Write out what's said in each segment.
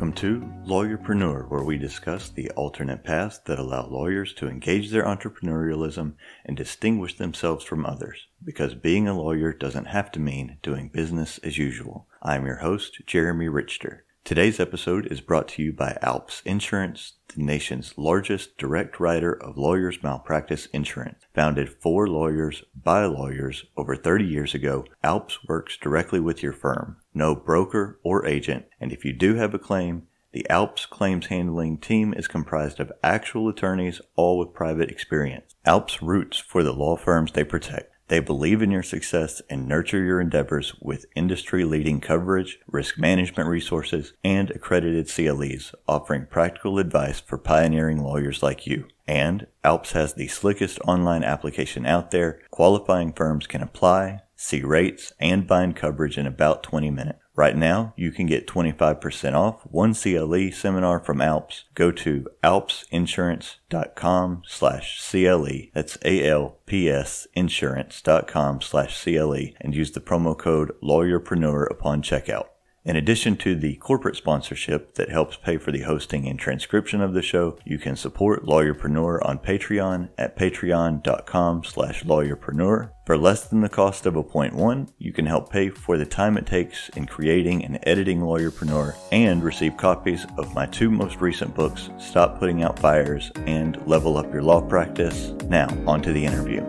Welcome to Lawyerpreneur, where we discuss the alternate paths that allow lawyers to engage their entrepreneurialism and distinguish themselves from others, because being a lawyer doesn't have to mean doing business as usual. I'm your host, Jeremy Richter. Today's episode is brought to you by Alps Insurance, the nation's largest direct writer of lawyers' malpractice insurance. Founded for lawyers by lawyers over 30 years ago, Alps works directly with your firm. No broker or agent, and if you do have a claim, the Alps claims handling team is comprised of actual attorneys, all with private experience. Alps roots for the law firms they protect. They believe in your success and nurture your endeavors with industry-leading coverage, risk management resources, and accredited CLEs, offering practical advice for pioneering lawyers like you. And Alps has the slickest online application out there. Qualifying firms can apply, see rates, and bind coverage in about 20 minutes. Right now, you can get 25% off one CLE seminar from Alps. Go to alpsinsurance.com/CLE. That's ALPS insurance.com/CLE and use the promo code Lawyerpreneur upon checkout. In addition to the corporate sponsorship that helps pay for the hosting and transcription of the show, you can support Lawyerpreneur on Patreon at patreon.com/lawyerpreneur. For less than the cost of a 0.1, you can help pay for the time it takes in creating and editing Lawyerpreneur and receive copies of my two most recent books, Stop Putting Out Fires and Level Up Your Law Practice. Now, on to the interview.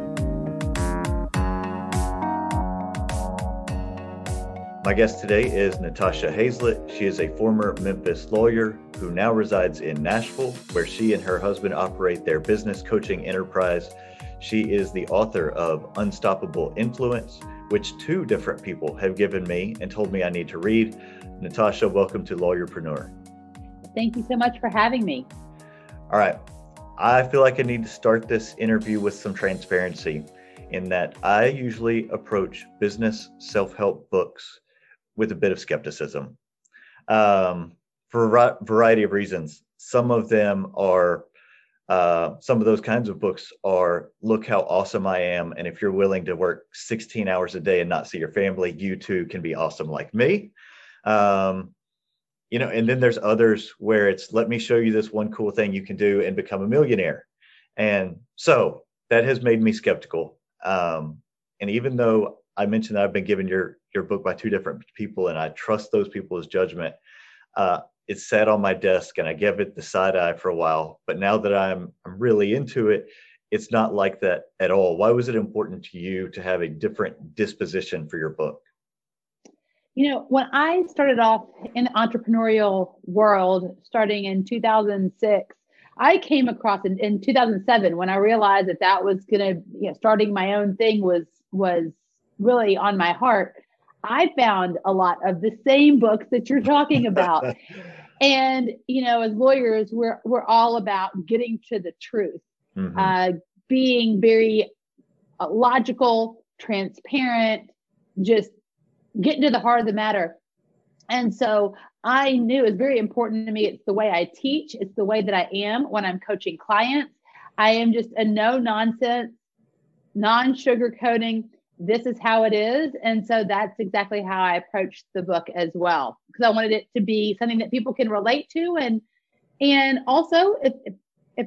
My guest today is Natasha Hazlett. She is a former Memphis lawyer who now resides in Nashville, where she and her husband operate their business coaching enterprise. She is the author of Unstoppable Influence, which two different people have given me and told me I need to read. Natasha, welcome to Lawyerpreneur. Thank you so much for having me. All right. I feel like I need to start this interview with some transparency in that I usually approach business self-help books with a bit of skepticism for a variety of reasons. Some of them are, some of those kinds of books are, look how awesome I am. And if you're willing to work 16 hours a day and not see your family, you too can be awesome like me. And then there's others where it's, let me show you this one cool thing you can do and become a millionaire. And so that has made me skeptical. And even though I mentioned that I've been given your book by two different people, and I trust those people's judgment. It sat on my desk, and I gave it the side eye for a while. But now that I'm really into it, it's not like that at all. Why was it important to you to have a different disposition for your book? You know, when I started off in the entrepreneurial world, starting in 2006, I came across in 2007 when I realized that was going to, starting my own thing was really on my heart. I found a lot of the same books that you're talking about. And, as lawyers, we're all about getting to the truth, being very logical, transparent, just getting to the heart of the matter. And so I knew it was very important to me. It's the way I teach. It's the way that I am when I'm coaching clients. I am just a no nonsense, non-sugarcoating. This is how it is. And so that's exactly how I approached the book as well, because I wanted it to be something that people can relate to. And also, if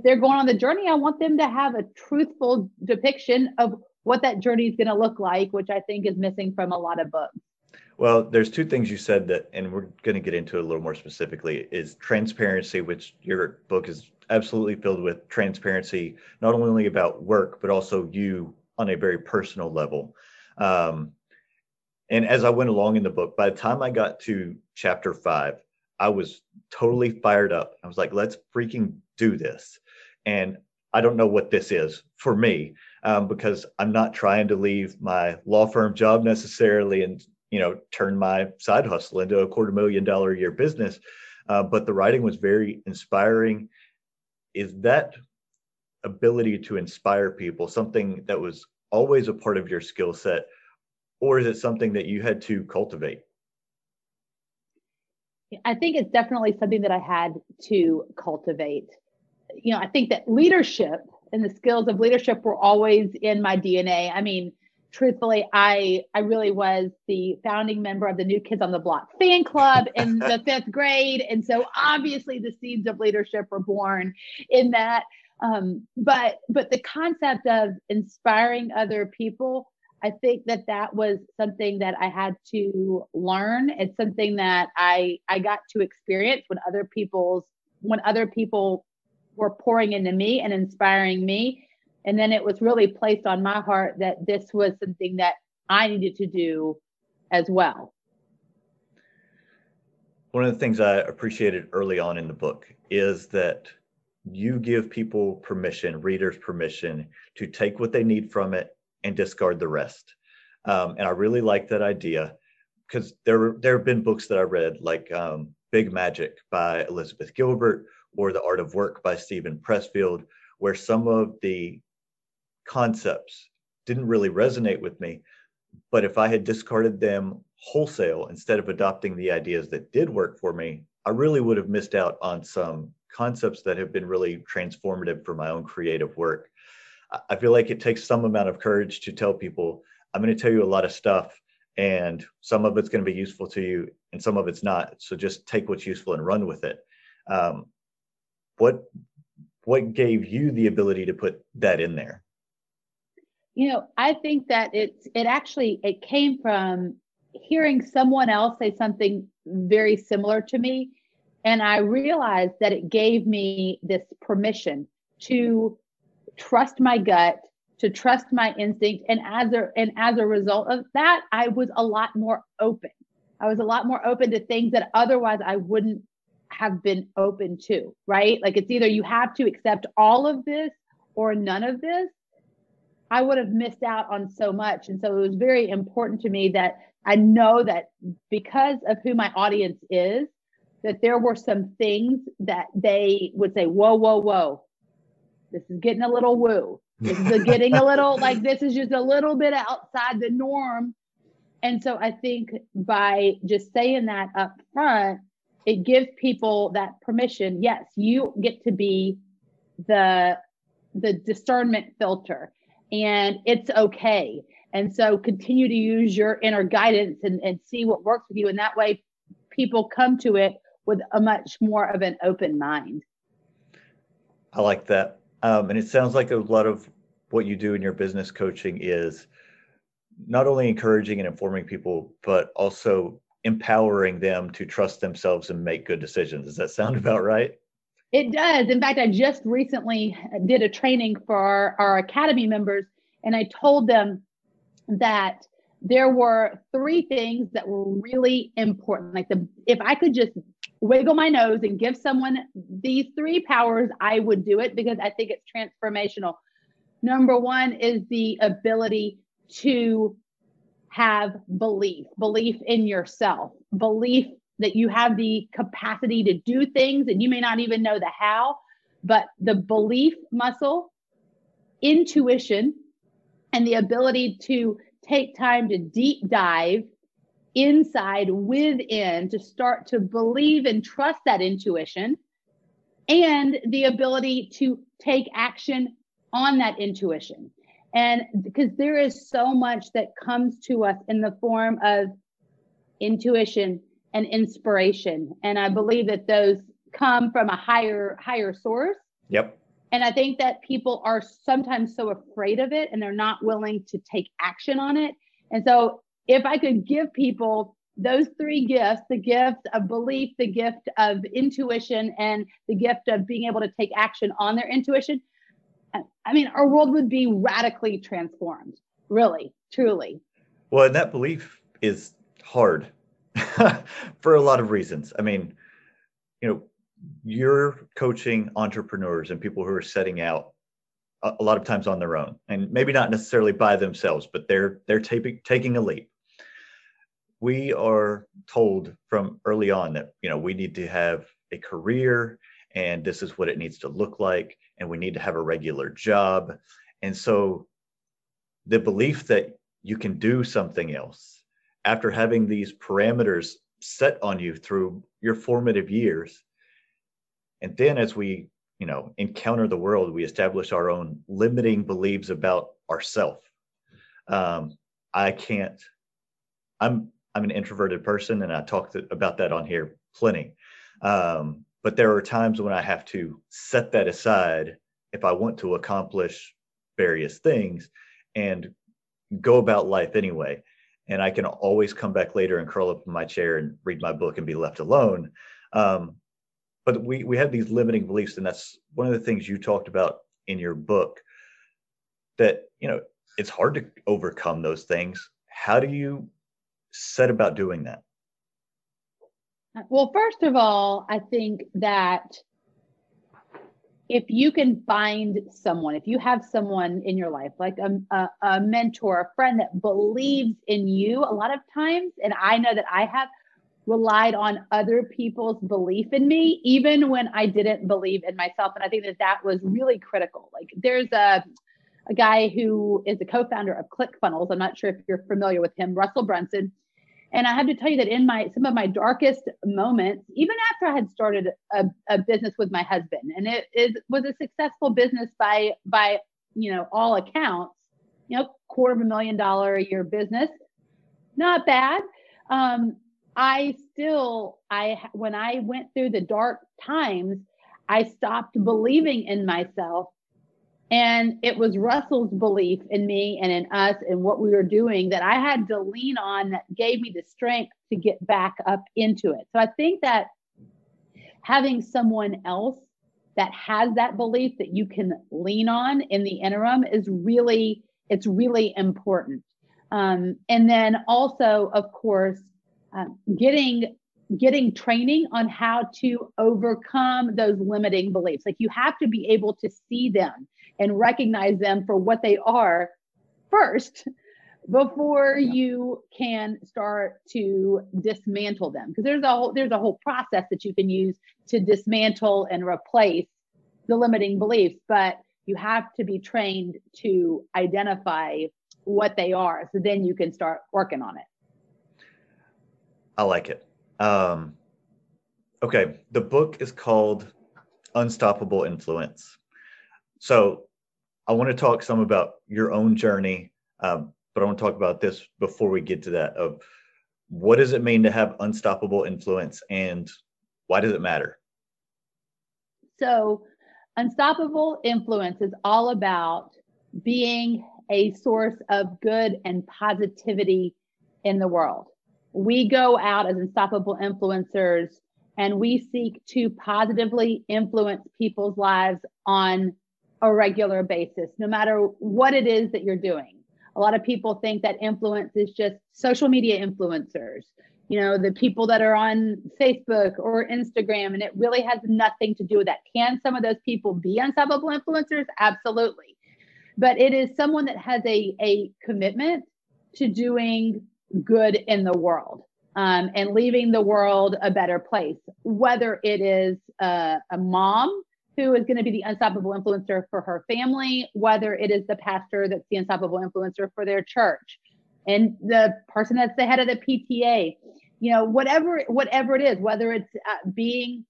they're going on the journey, I want them to have a truthful depiction of what that journey is going to look like, which I think is missing from a lot of books. Well, there's two things you said that, and we're going to get into it a little more specifically, is transparency, which your book is absolutely filled with transparency, not only about work, but also you on a very personal level. And as I went along in the book, by the time I got to chapter 5, I was totally fired up. I was like, let's freaking do this. And I don't know what this is for me, because I'm not trying to leave my law firm job necessarily and, turn my side hustle into a $250,000 a year business. But the writing was very inspiring. Is that ability to inspire people something that was always a part of your skill set, or is it something that you had to cultivate? I think it's definitely something that I had to cultivate. I think that leadership and the skills of leadership were always in my DNA. I mean, truthfully, I really was the founding member of the New Kids on the Block fan club in the 5th grade. And so obviously the seeds of leadership were born in that. But the concept of inspiring other people, I think that was something that I had to learn. It's something that I got to experience when other people were pouring into me and inspiring me. And then it was really placed on my heart that this was something that I needed to do as well. One of the things I appreciated early on in the book is that you give people permission, readers permission, to take what they need from it and discard the rest. And I really like that idea, because there have been books that I read, like Big Magic by Elizabeth Gilbert or The Art of Work by Stephen Pressfield, where some of the concepts didn't really resonate with me. But if I had discarded them wholesale instead of adopting the ideas that did work for me, I really would have missed out on some concepts that have been really transformative for my own creative work. I feel like it takes some amount of courage to tell people, I'm going to tell you a lot of stuff, and some of it's going to be useful to you and some of it's not. So just take what's useful and run with it. What gave you the ability to put that in there? I think that it came from hearing someone else say something very similar to me. And I realized that it gave me this permission to trust my gut, to trust my instinct. And as a result of that, I was a lot more open. I was a lot more open to things that otherwise I wouldn't have been open to, right? Like, it's either you have to accept all of this or none of this. I would have missed out on so much. And so it was very important to me that I know that because of who my audience is, that there were some things that they would say, whoa, whoa, whoa, this is getting a little woo. This is getting a little, like, this is just a little bit outside the norm. And so I think by just saying that up front, it gives people that permission. Yes, you get to be the discernment filter. And it's okay. And so continue to use your inner guidance and see what works with you. And that way people come to it with a much more of an open mind. I like that. And it sounds like a lot of what you do in your business coaching is not only encouraging and informing people, but also empowering them to trust themselves and make good decisions. Does that sound about right? It does. In fact, I just recently did a training for our Academy members, and I told them that there were 3 things that were really important. Like, if I could just wiggle my nose and give someone these 3 powers, I would do it, because I think it's transformational. Number 1 is the ability to have belief in yourself, belief that you have the capacity to do things, and you may not even know the how, but the belief muscle, intuition, and the ability to take time to deep dive inside within to start to believe and trust that intuition, and the ability to take action on that intuition. And because there is so much that comes to us in the form of intuition and inspiration. And I believe that those come from a higher source. Yep. And I think that people are sometimes so afraid of it and they're not willing to take action on it. And so if I could give people those 3 gifts, the gift of belief, the gift of intuition, and the gift of being able to take action on their intuition, I mean, our world would be radically transformed, really, truly. Well, and that belief is hard for a lot of reasons. I mean, you're coaching entrepreneurs and people who are setting out a lot of times on their own, and maybe not necessarily by themselves, but they're taking a leap. We are told from early on that, we need to have a career, and this is what it needs to look like, and we need to have a regular job. And so the belief that you can do something else after having these parameters set on you through your formative years, and then as we encounter the world, we establish our own limiting beliefs about ourselves. I can't, I'm an introverted person, and I talked about that on here plenty. But there are times when I have to set that aside if I want to accomplish various things and go about life anyway. And I can always come back later and curl up in my chair and read my book and be left alone. But we have these limiting beliefs, and that's one of the things you talked about in your book, that, it's hard to overcome those things. How do you set about doing that? Well, first of all, I think that if you can find someone, if you have someone in your life, like a mentor, a friend that believes in you, a lot of times, and I know that I have relied on other people's belief in me, even when I didn't believe in myself. And I think that was really critical. Like there's a guy who is the co-founder of ClickFunnels. I'm not sure if you're familiar with him, Russell Brunson. And I have to tell you that in some of my darkest moments, even after I had started a business with my husband, and it was a successful business by all accounts, $250,000 a year business, not bad. When I went through the dark times, I stopped believing in myself. And it was Russell's belief in me and in us and what we were doing that I had to lean on, that gave me the strength to get back up into it. So I think that having someone else that has that belief that you can lean on in the interim is really important. And then also, of course, getting training on how to overcome those limiting beliefs. Like you have to be able to see them and recognize them for what they are first before you can start to dismantle them. Because there's a whole process that you can use to dismantle and replace the limiting beliefs, but you have to be trained to identify what they are. So then you can start working on it. I like it. Okay. The book is called Unstoppable Influence. So I want to talk some about your own journey, but I want to talk about this before we get to that, of what does it mean to have unstoppable influence and why does it matter? So unstoppable influence is all about being a source of good and positivity in the world. We go out as unstoppable influencers and we seek to positively influence people's lives on a regular basis, no matter what it is that you're doing. A lot of people think that influence is just social media influencers, the people that are on Facebook or Instagram, and it really has nothing to do with that. Can some of those people be unstoppable influencers? Absolutely. But it is someone that has a commitment to doing good in the world, and leaving the world a better place, whether it is a mom who is going to be the unstoppable influencer for her family, whether it is the pastor that's the unstoppable influencer for their church, and the person that's the head of the PTA, whatever it is, whether it's being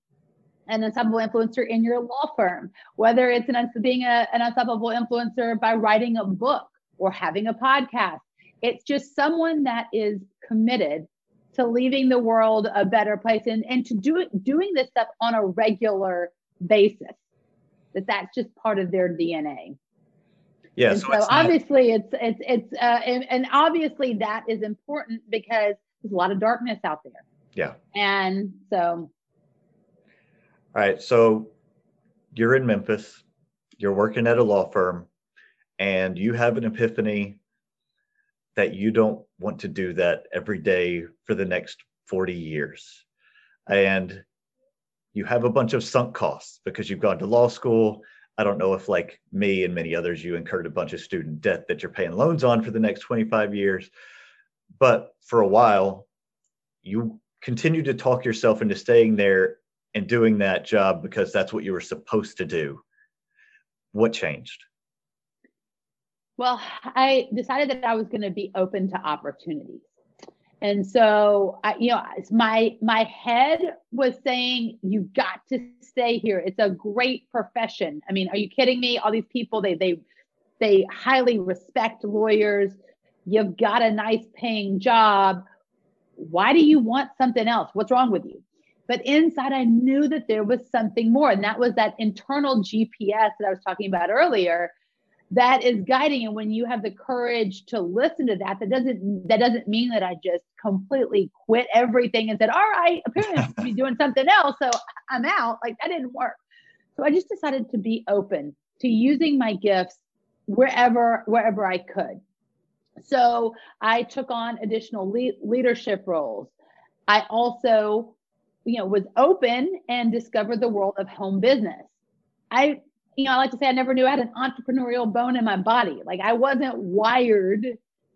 an unstoppable influencer in your law firm, whether it's being an unstoppable influencer by writing a book or having a podcast. It's just someone that is committed to leaving the world a better place and to doing this stuff on a regular basis. That's just part of their DNA. Yeah. And so obviously and obviously that is important because there's a lot of darkness out there. Yeah. And so. All right. So you're in Memphis, you're working at a law firm, and you have an epiphany that you don't want to do that every day for the next 40 years. And you have a bunch of sunk costs because you've gone to law school. I don't know if, like me and many others, you incurred a bunch of student debt that you're paying loans on for the next 25 years. But for a while, you continue to talk yourself into staying there and doing that job because that's what you were supposed to do. What changed? Well, I decided that I was going to be open to opportunities. And so, my head was saying, you got to stay here. It's a great profession. I mean, are you kidding me? All these people, they highly respect lawyers. You've got a nice paying job. Why do you want something else? What's wrong with you? But inside, I knew that there was something more. And that was that internal GPS that I was talking about earlier that is guiding. And when you have the courage to listen to that, that doesn't mean that I just completely quit everything and said, all right, apparently I'm supposed to be doing something else, so I'm out. Like, that didn't work. So I just decided to be open to using my gifts wherever I could. So I took on additional leadership roles. I also, was open and discovered the world of home business. I like to say I never knew I had an entrepreneurial bone in my body. Like, I wasn't wired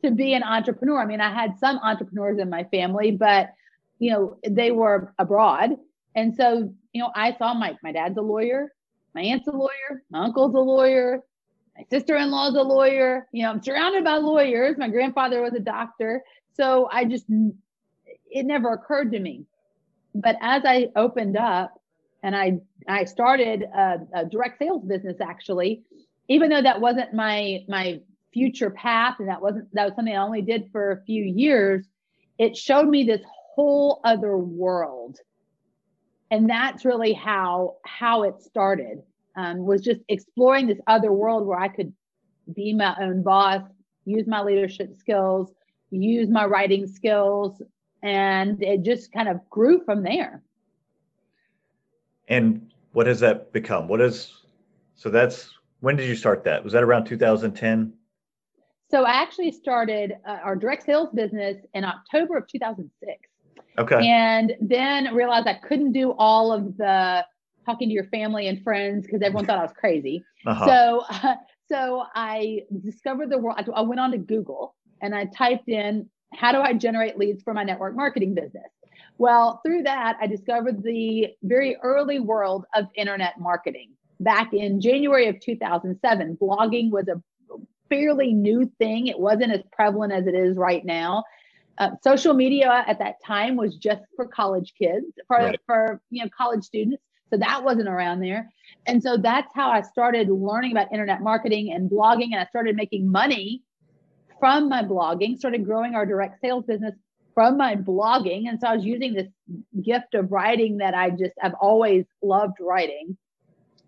to be an entrepreneur. I mean, I had some entrepreneurs in my family, but, they were abroad. And so, I saw my dad's a lawyer, my aunt's a lawyer, my uncle's a lawyer, my sister-in-law's a lawyer. I'm surrounded by lawyers. My grandfather was a doctor. So it never occurred to me. But as I opened up and I started a direct sales business, actually, even though that wasn't my future path, and that was something I only did for a few years, it showed me this whole other world. And that's really how it started, was just exploring this other world where I could be my own boss, use my leadership skills, use my writing skills, and it just kind of grew from there. And what has that become? When did you start that? Was that around 2010? So I actually started our direct sales business in October of 2006. Okay. And then realized I couldn't do all of the talking to your family and friends because everyone thought I was crazy. Uh-huh. So I discovered the world. I went on to Google and I typed in, how do I generate leads for my network marketing business? Well, through that, I discovered the very early world of internet marketing. Back in January of 2007, blogging was a fairly new thing. It wasn't as prevalent as it is right now. Social media at that time was just for college kids, for college students. So that wasn't around there. And so that's how I started learning about internet marketing and blogging. And I started making money from my blogging, started growing our direct sales business from my blogging. And so I was using this gift of writing that I've always loved writing.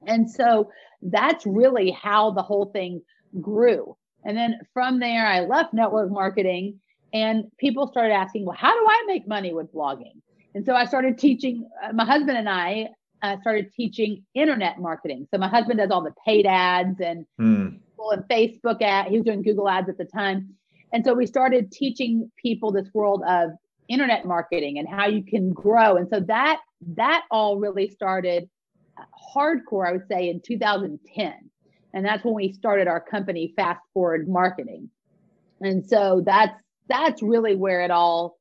And so that's really how the whole thing grew. And then from there, I left network marketing and people started asking, well, how do I make money with blogging? And so I started teaching, my husband and I started teaching internet marketing. So my husband does all the paid ads and Google and Facebook ads. He was doing Google ads at the time. And so we started teaching people this world of internet marketing and how you can grow. And so that all really started hardcore, I would say, in 2010. And that's when we started our company, Fast Forward Marketing. And so that's really where it all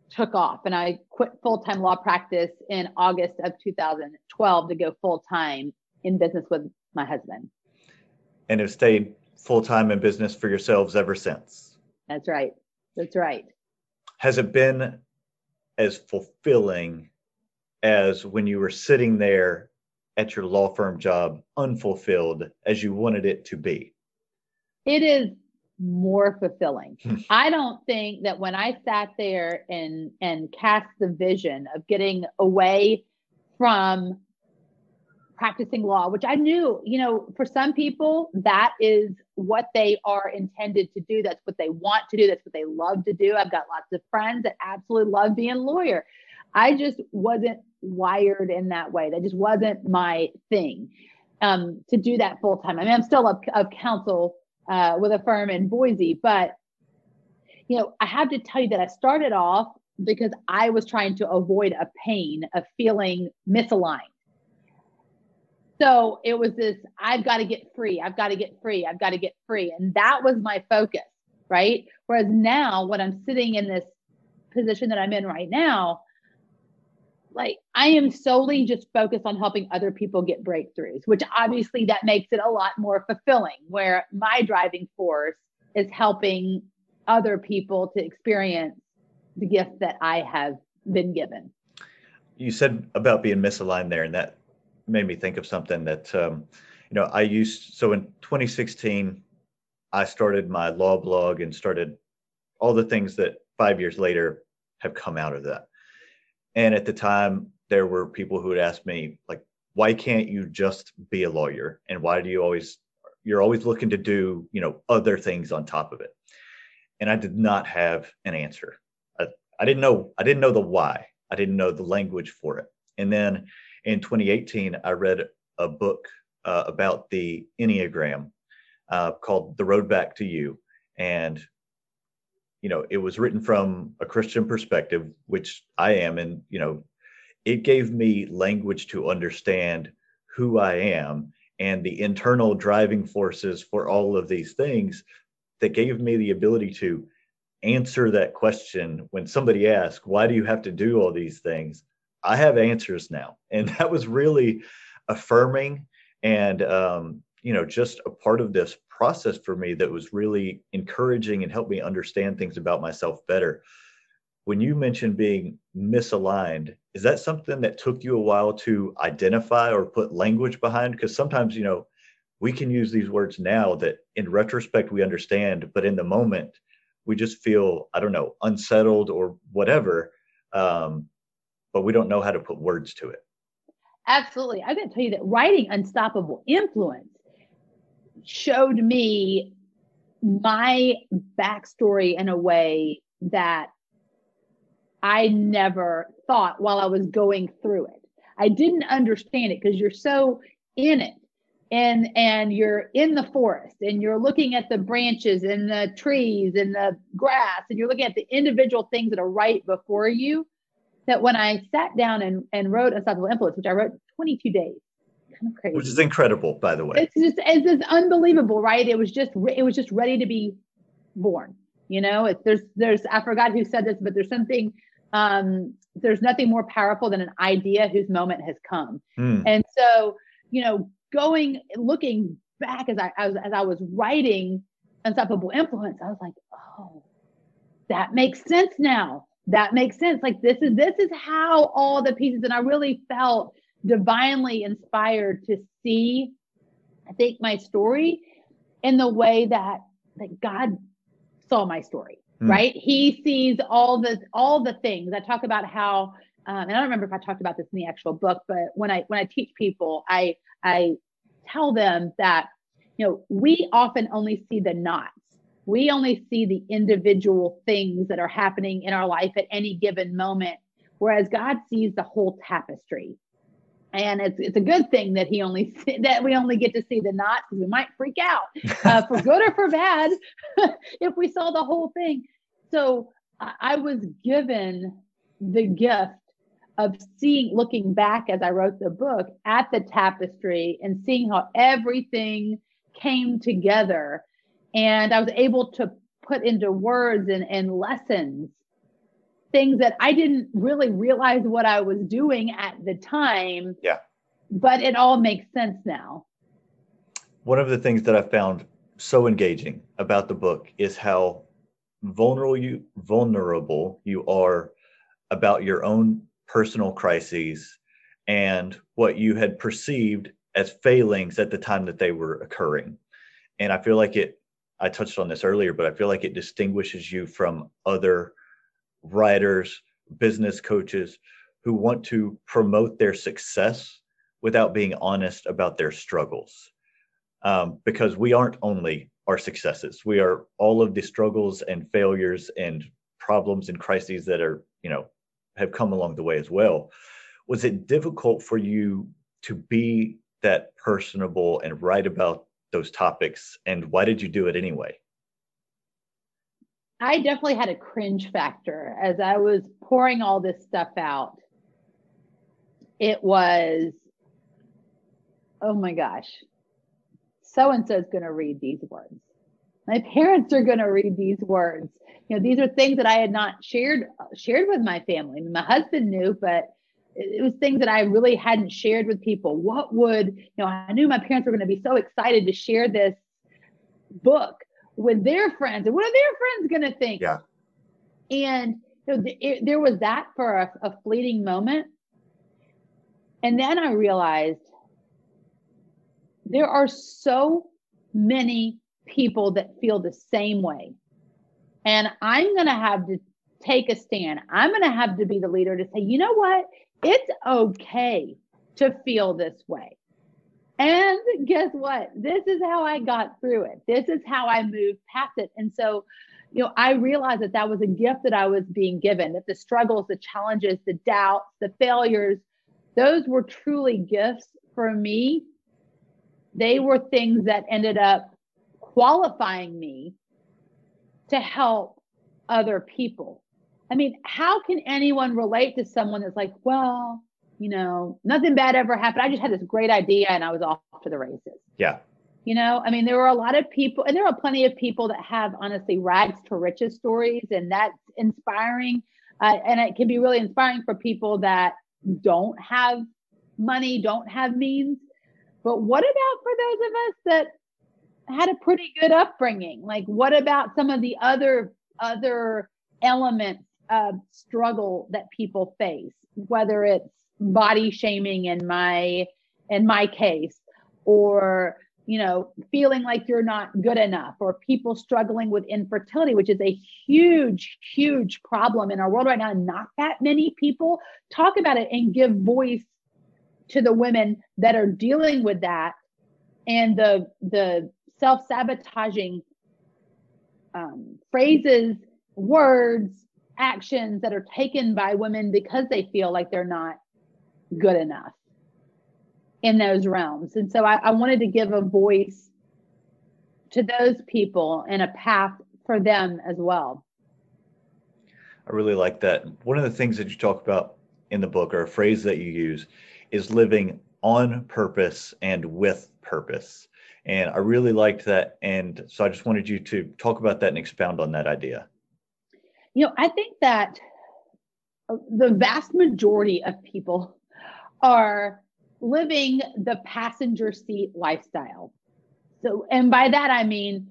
took off. And I quit full-time law practice in August of 2012 to go full-time in business with my husband. And have stayed full-time in business for yourselves ever since. That's right. That's right. Has it been as fulfilling as when you were sitting there at your law firm job, unfulfilled as you wanted it to be? It is more fulfilling. I don't think that when I sat there and cast the vision of getting away from practicing law, which I knew, for some people, that is what they are intended to do. That's what they want to do. That's what they love to do. I've got lots of friends that absolutely love being a lawyer. I just wasn't wired in that way. That just wasn't my thing, to do that full time. I mean, I'm still of counsel with a firm in Boise, but I have to tell you that I started off because I was trying to avoid a pain of feeling misaligned. So it was this, I've got to get free. I've got to get free. I've got to get free. And that was my focus, right? Whereas now when I'm sitting in this position that I'm in right now, like, I am solely just focused on helping other people get breakthroughs, which obviously that makes it a lot more fulfilling, where my driving force is helping other people to experience the gift that I have been given. You said about being misaligned there, and that made me think of something that, so in 2016, I started my law blog and started all the things that 5 years later have come out of that. And at the time, there were people who would ask me, like, why can't you just be a lawyer? And why do you're always looking to do, other things on top of it? And I did not have an answer. I didn't know the why. I didn't know the language for it. And then in 2018, I read a book about the Enneagram called The Road Back to You. And, it was written from a Christian perspective, which I am. And, it gave me language to understand who I am and the internal driving forces for all of these things that gave me the ability to answer that question when somebody asks, why do you have to do all these things? I have answers now. And that was really affirming and, just a part of this process for me that was really encouraging and helped me understand things about myself better. When you mentioned being misaligned, is that something that took you a while to identify or put language behind? Because sometimes, we can use these words now that in retrospect we understand, but in the moment we just feel, I don't know, unsettled or whatever, but we don't know how to put words to it. Absolutely. I'm going to tell you that writing Unstoppable Influence showed me my backstory in a way that I never thought while I was going through it. I didn't understand it because you're so in it. And you're in the forest and you're looking at the branches and the trees and the grass and you're looking at the individual things that are right before you, that when I sat down and wrote Unstoppable Influence, which I wrote 22 days, kind of crazy. Which is incredible, by the way. It's unbelievable, right? It was just ready to be born. There's I forgot who said this, but there's something, there's nothing more powerful than an idea whose moment has come. And so, looking back as I was writing Unstoppable Influence, I was like, oh, that makes sense now. That makes sense. Like this is how all the pieces, and I really felt divinely inspired to see, I think, my story in the way that God saw my story, right? He sees all the things. I talk about how, and I don't remember if I talked about this in the actual book, but when I teach people, I tell them that, we often only see the knots. We only see the individual things that are happening in our life at any given moment, whereas God sees the whole tapestry. And it's a good thing that we only get to see the knots, because we might freak out for good or for bad if we saw the whole thing. So I was given the gift of looking back as I wrote the book at the tapestry and seeing how everything came together. And I was able to put into words and lessons things that I didn't really realize what I was doing at the time. Yeah. But it all makes sense now. One of the things that I found so engaging about the book is how vulnerable you are about your own personal crises and what you had perceived as failings at the time that they were occurring. And I feel like I touched on this earlier, but I feel like it distinguishes you from other writers, business coaches who want to promote their success without being honest about their struggles. Because we aren't only our successes, we are all of the struggles and failures and problems and crises that are, have come along the way as well. Was it difficult for you to be that personable and write about those topics? And why did you do it anyway? I definitely had a cringe factor as I was pouring all this stuff out. It was, oh my gosh, so-and-so is going to read these words. My parents are going to read these words. These are things that I had not shared with my family. My husband knew, but it was things that I really hadn't shared with people. What would, I knew my parents were going to be so excited to share this book with their friends. And what are their friends going to think? Yeah. And there was that for a fleeting moment. And then I realized there are so many people that feel the same way. And I'm going to have to take a stand. I'm going to have to be the leader to say, you know what? It's okay to feel this way. And guess what? This is how I got through it. This is how I moved past it. And so, I realized that that was a gift that I was being given, that the struggles, the challenges, the doubts, the failures, those were truly gifts for me. They were things that ended up qualifying me to help other people. I mean, how can anyone relate to someone that's like, well, nothing bad ever happened. I just had this great idea and I was off to the races. Yeah. I mean, there were a lot of people, and there are plenty of people that have, honestly, rags to riches stories, and that's inspiring. And it can be really inspiring for people that don't have money, don't have means. But what about for those of us that had a pretty good upbringing? Like, what about some of the other elements of struggle that people face, whether it's body shaming in my case, or feeling like you're not good enough, or people struggling with infertility, which is a huge, huge problem in our world right now. And not that many people talk about it and give voice to the women that are dealing with that, and the self-sabotaging phrases, words, actions that are taken by women because they feel like they're not good enough in those realms. And so I wanted to give a voice to those people and a path for them as well. I really like that. One of the things that you talk about in the book, or a phrase that you use, is living on purpose and with purpose. And I really liked that. And so I just wanted you to talk about that and expound on that idea. I think that the vast majority of people are living the passenger seat lifestyle. So, and by that, I mean,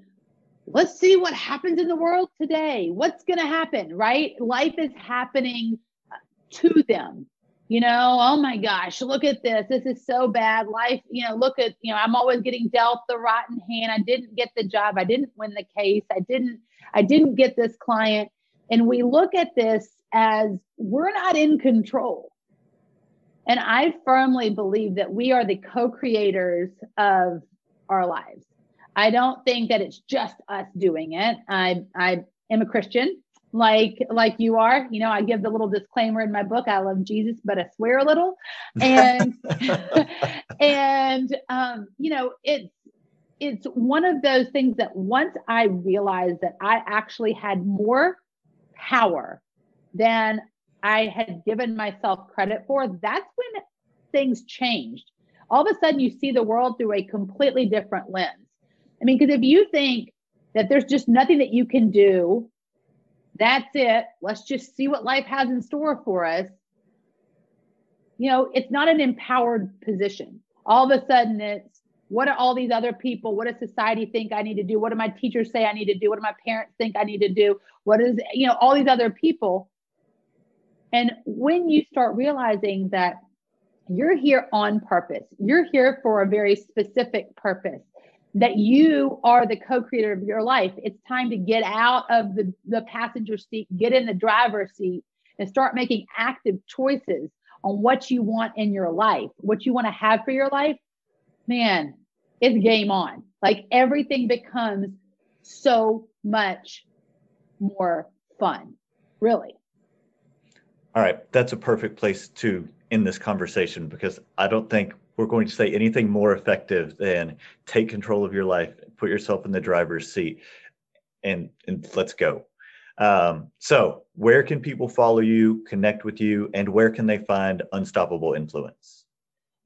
let's see what happens in the world today. What's going to happen, right? Life is happening to them. Oh my gosh, look at this. This is so bad. Life, look at, I'm always getting dealt the rotten hand. I didn't get the job. I didn't win the case. I didn't get this client. And we look at this as we're not in control. And I firmly believe that we are the co-creators of our lives. I don't think that it's just us doing it. I am a Christian, like you are. I give the little disclaimer in my book, I love Jesus, but I swear a little. And, it's one of those things that once I realized that I actually had more power than I had given myself credit for, that's when things changed. All of a sudden, you see the world through a completely different lens. I mean, because if you think that there's just nothing that you can do, that's it, let's just see what life has in store for us, it's not an empowered position. All of a sudden, it's, what do all these other people, what does society think I need to do? What do my teachers say I need to do? What do my parents think I need to do? What is, all these other people. And when you start realizing that you're here on purpose, you're here for a very specific purpose, that you are the co-creator of your life, it's time to get out of the passenger seat, get in the driver's seat, and start making active choices on what you want in your life, what you want to have for your life. Man, it's game on. Like, everything becomes so much more fun, really. All right, that's a perfect place to end this conversation, because I don't think we're going to say anything more effective than take control of your life, put yourself in the driver's seat, and let's go. So where can people follow you, connect with you, and where can they find Unstoppable Influence?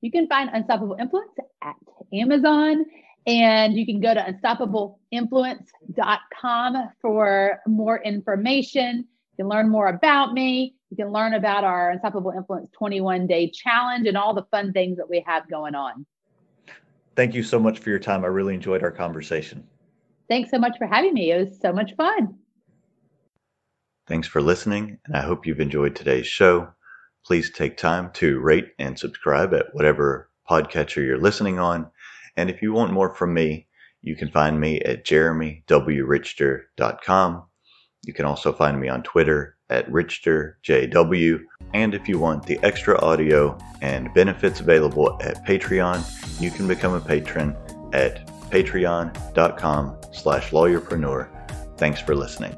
You can find Unstoppable Influence at Amazon, and you can go to unstoppableinfluence.com for more information. You can learn more about me. You can learn about our Unstoppable Influence 21-day challenge and all the fun things that we have going on. Thank you so much for your time. I really enjoyed our conversation. Thanks so much for having me. It was so much fun. Thanks for listening, and I hope you've enjoyed today's show. Please take time to rate and subscribe at whatever podcatcher you're listening on. And if you want more from me, You can find me at jeremywrichter.com. You can also find me on Twitter at RichterJW. And if you want the extra audio and benefits available at Patreon, you can become a patron at patreon.com/lawyerpreneur. Thanks for listening.